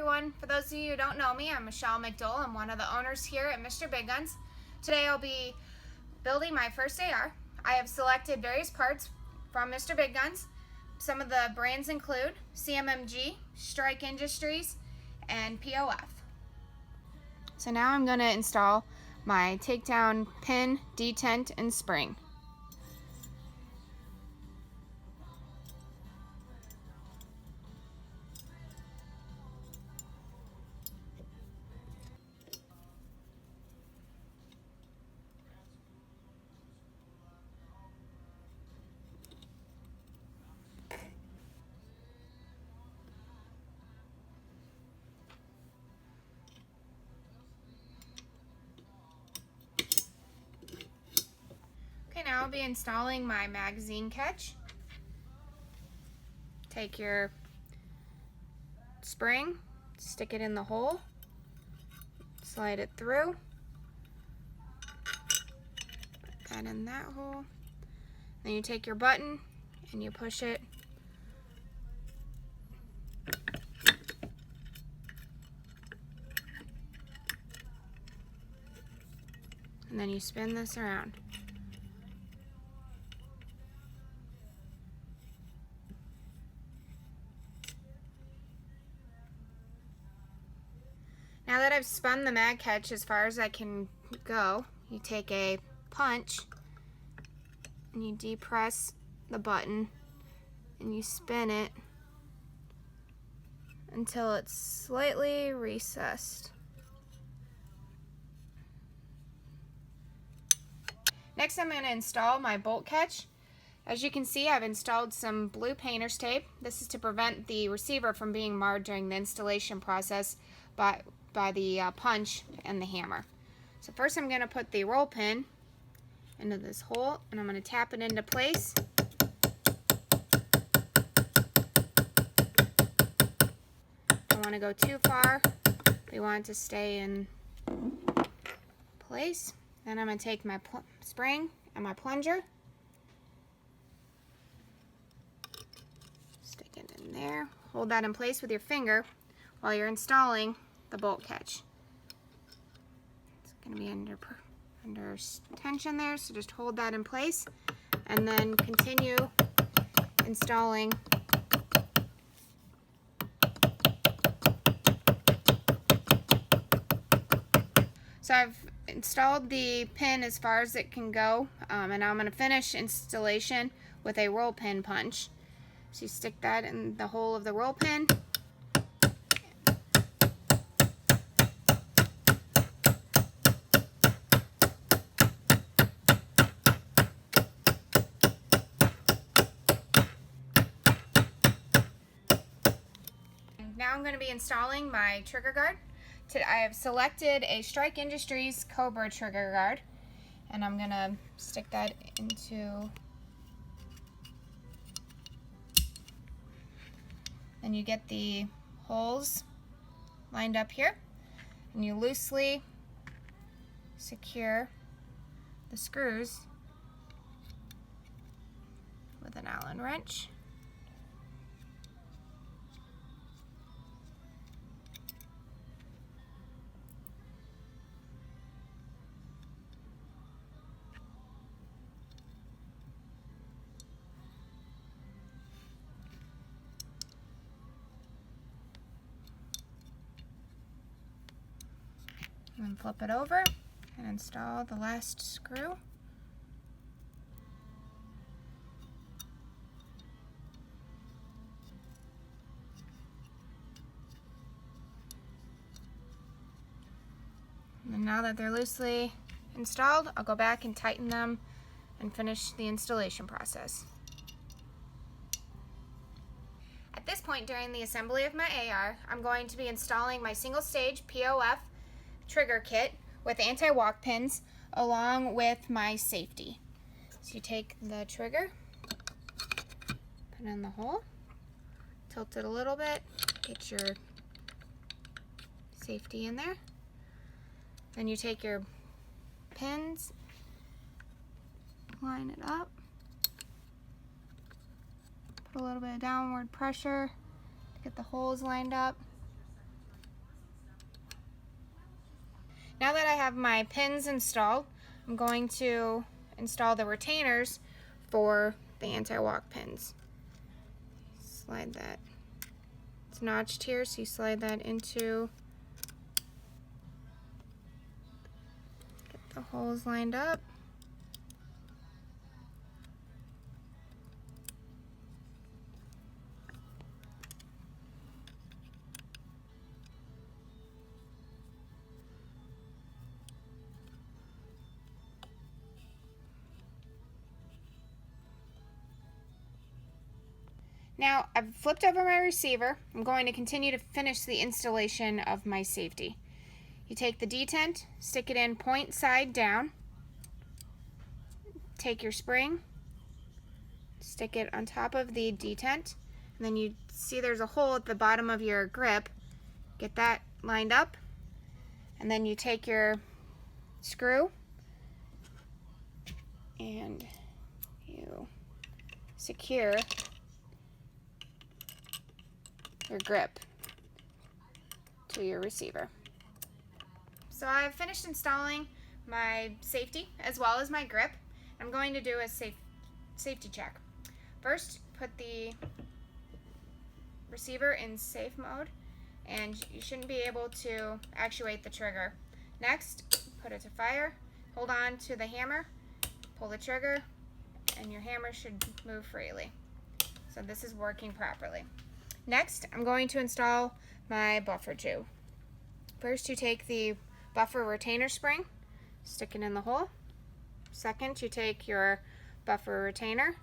everyone. For those of you who don't know me, I'm McDole. I'm one of the owners here at Mr. Big Guns. Today I'll be building my first AR. I have selected various parts from Mr. Big Guns. Some of the brands include CMMG, Strike Industries, and POF. So now I'm going to install my takedown pin, detent, and spring. Okay, now I'll be installing my magazine catch. Take your spring, stick it in the hole, slide it through, put that in that hole. Then you take your button and you push it and then you spin this around. Now that I've spun the mag catch as far as I can go, you take a punch and you depress the button and you spin it until it's slightly recessed. Next, I'm going to install my bolt catch. As you can see, I've installed some blue painter's tape. This is to prevent the receiver from being marred during the installation process by the punch and the hammer. So first I'm going to put the roll pin into this hole and I'm going to tap it into place. Don't want to go too far. We want it to stay in place. Then I'm going to take my spring and my plunger, stick it in there, hold that in place with your finger while you're installing the bolt catch. It's going to be under tension there, so just hold that in place and then continue installing So I've installed the pin as far as it can go, and now I'm going to finish installation with a roll pin punch. So you stick that in the hole of the roll pin. Now I'm going to be installing my trigger guard. I have selected a Strike Industries Cobra trigger guard, and I'm going to stick that into, and you get the holes lined up here, and you loosely secure the screws with an Allen wrench. And then flip it over and install the last screw. And now that they're loosely installed, I'll go back and tighten them and finish the installation process. At this point during the assembly of my AR, I'm going to be installing my single stage POF trigger kit with anti-walk pins along with my safety. So you take the trigger, put it in the hole, tilt it a little bit, get your safety in there. Then you take your pins, line it up, put a little bit of downward pressure to get the holes lined up. Now that I have my pins installed, I'm going to install the retainers for the anti-walk pins. Slide that. It's notched here, so you slide that into, get the holes lined up. Now I've flipped over my receiver. I'm going to continue to finish the installation of my safety. You take the detent, stick it in point side down, take your spring, stick it on top of the detent, and then you see there's a hole at the bottom of your grip. Get that lined up, and then you take your screw and you secure your grip to your receiver. So I've finished installing my safety as well as my grip. I'm going to do a safety check. First, put the receiver in safe mode, and you shouldn't be able to actuate the trigger. Next, put it to fire, hold on to the hammer, pull the trigger, and your hammer should move freely. So this is working properly. Next, I'm going to install my buffer tube. First, you take the buffer retainer spring, stick it in the hole. Second, you take your buffer retainer,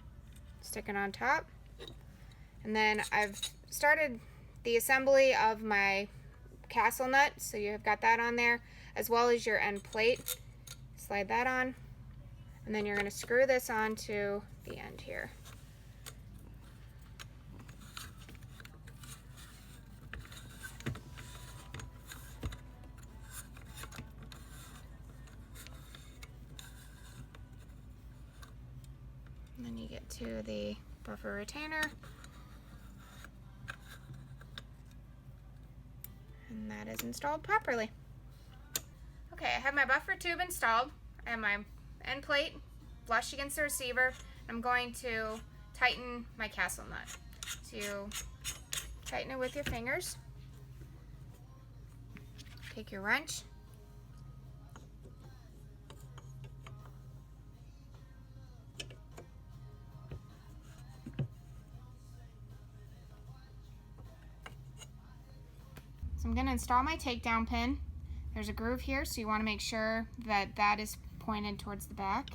stick it on top. And then I've started the assembly of my castle nut, so you've got that on there, as well as your end plate. Slide that on, and then you're going to screw this onto the end here. And then you get to the buffer retainer, and that is installed properly. Okay, I have my buffer tube installed. I have my end plate flush against the receiver. I'm going to tighten my castle nut. So you tighten it with your fingers. Take your wrench. So I'm going to install my takedown pin. There's a groove here, so you want to make sure that that is pointed towards the back.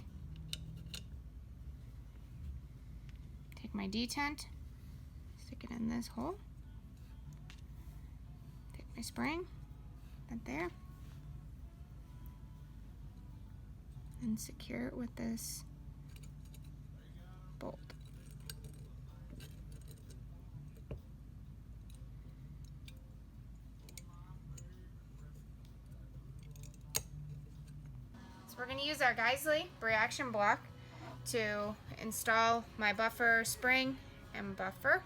Take my detent, stick it in this hole. Take my spring, that there, and secure it with this bolt. So we're going to use our Geisley reaction block to install my buffer spring and buffer.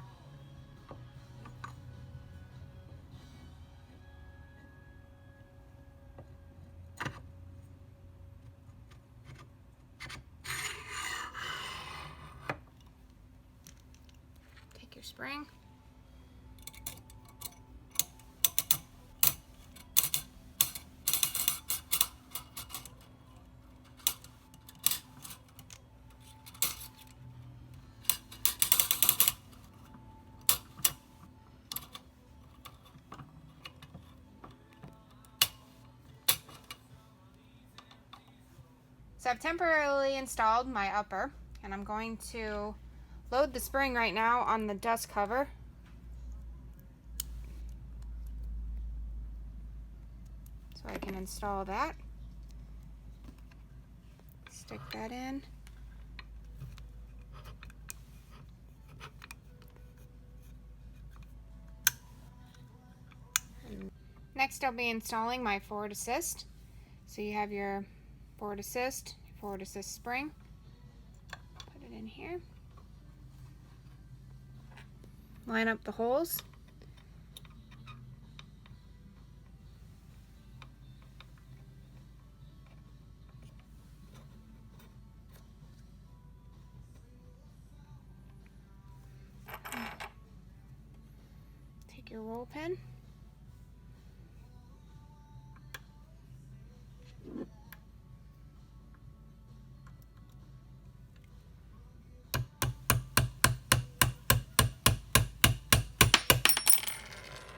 Take your spring. So I've temporarily installed my upper, and I'm going to load the spring right now on the dust cover. So I can install that. Stick that in. Next, I'll be installing my forward assist. So you have your forward assist spring. Put it in here. Line up the holes. Take your roll pin.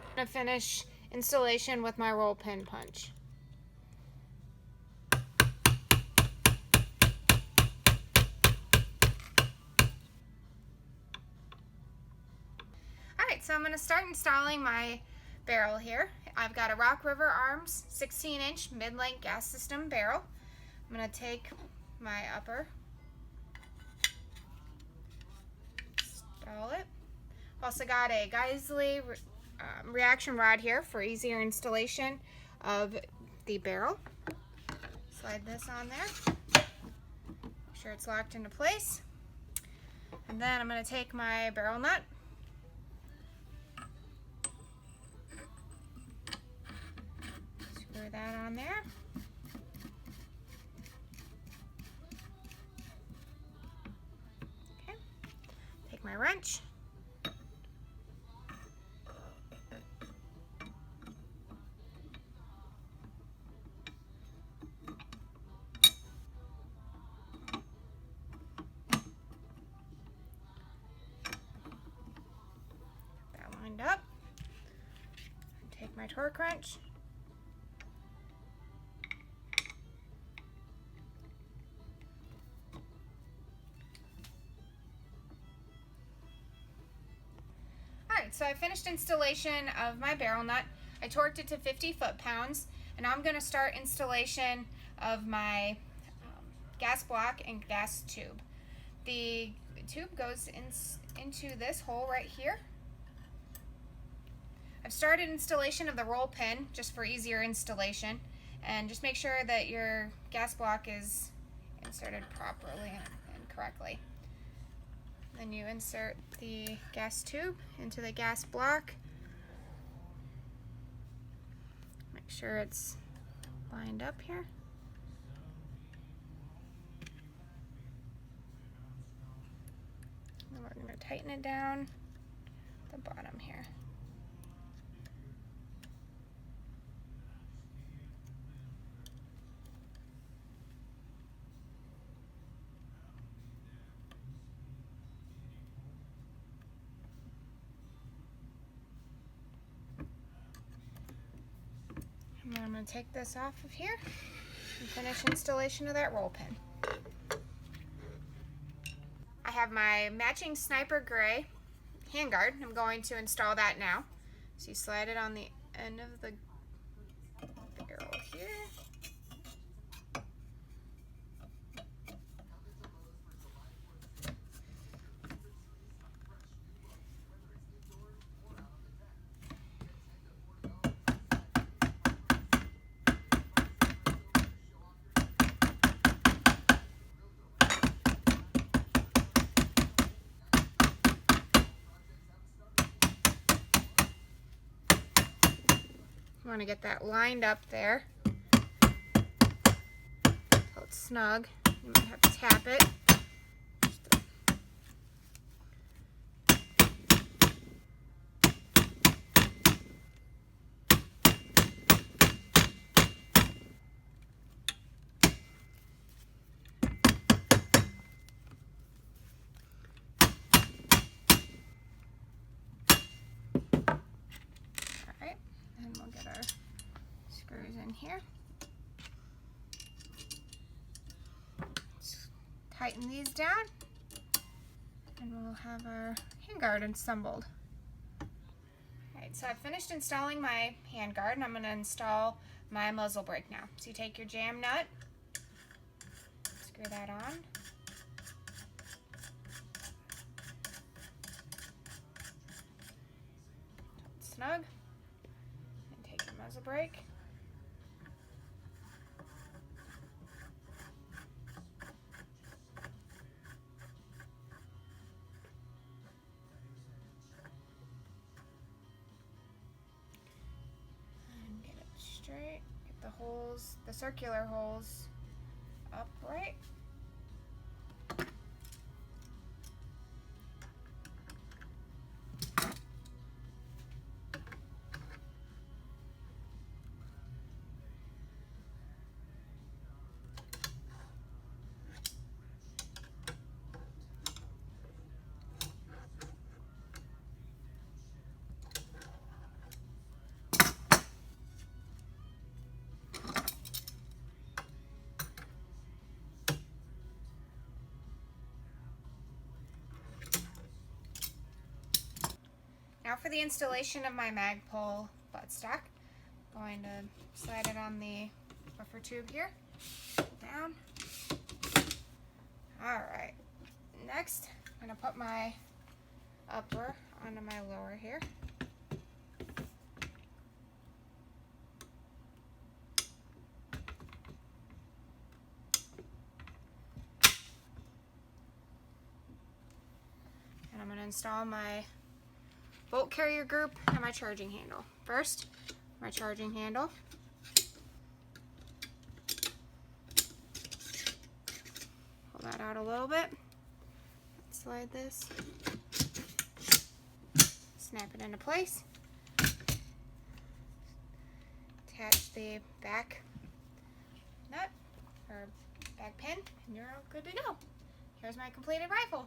I'm going to finish installation with my roll pin punch. Alright, so I'm going to start installing my barrel here. I've got a Rock River Arms 16-inch mid-length gas system barrel. I'm going to take my upper, install it. Also got a Geisley reaction rod here for easier installation of the barrel. Slide this on there. Make sure it's locked into place. And then I'm going to take my barrel nut. Screw that on there. Okay. Take my wrench. Up. Take my torque wrench. Alright, so I finished installation of my barrel nut. I torqued it to 50 foot-pounds, and I'm going to start installation of my gas block and gas tube. The tube goes into this hole right here. I've started installation of the roll pin just for easier installation, and just make sure that your gas block is inserted properly and correctly. Then you insert the gas tube into the gas block. Make sure it's lined up here. And we're going to tighten it down at the bottom here. And then I'm going to take this off of here and finish installation of that roll pin. I have my matching Sniper Gray handguard. I'm going to install that now. So you slide it on the end of the barrel here. You want to get that lined up there so it's snug. You might have to tap it. And we'll get our screws in here. Just tighten these down, and we'll have our handguard assembled. Alright, so I've finished installing my handguard, and I'm going to install my muzzle brake now. So you take your jam nut, screw that on. Snug. Muzzle brake. And get it straight. Get the holes, the circular holes upright. for the installation of my McDole buttstock. Going to slide it on the buffer tube here, down. Alright, next I'm going to put my upper onto my lower here. And I'm going to install my bolt carrier group and my charging handle. First, my charging handle. Pull that out a little bit. Slide this. Snap it into place. Attach the back nut or back pin, and you're all good to go. Here's my completed rifle.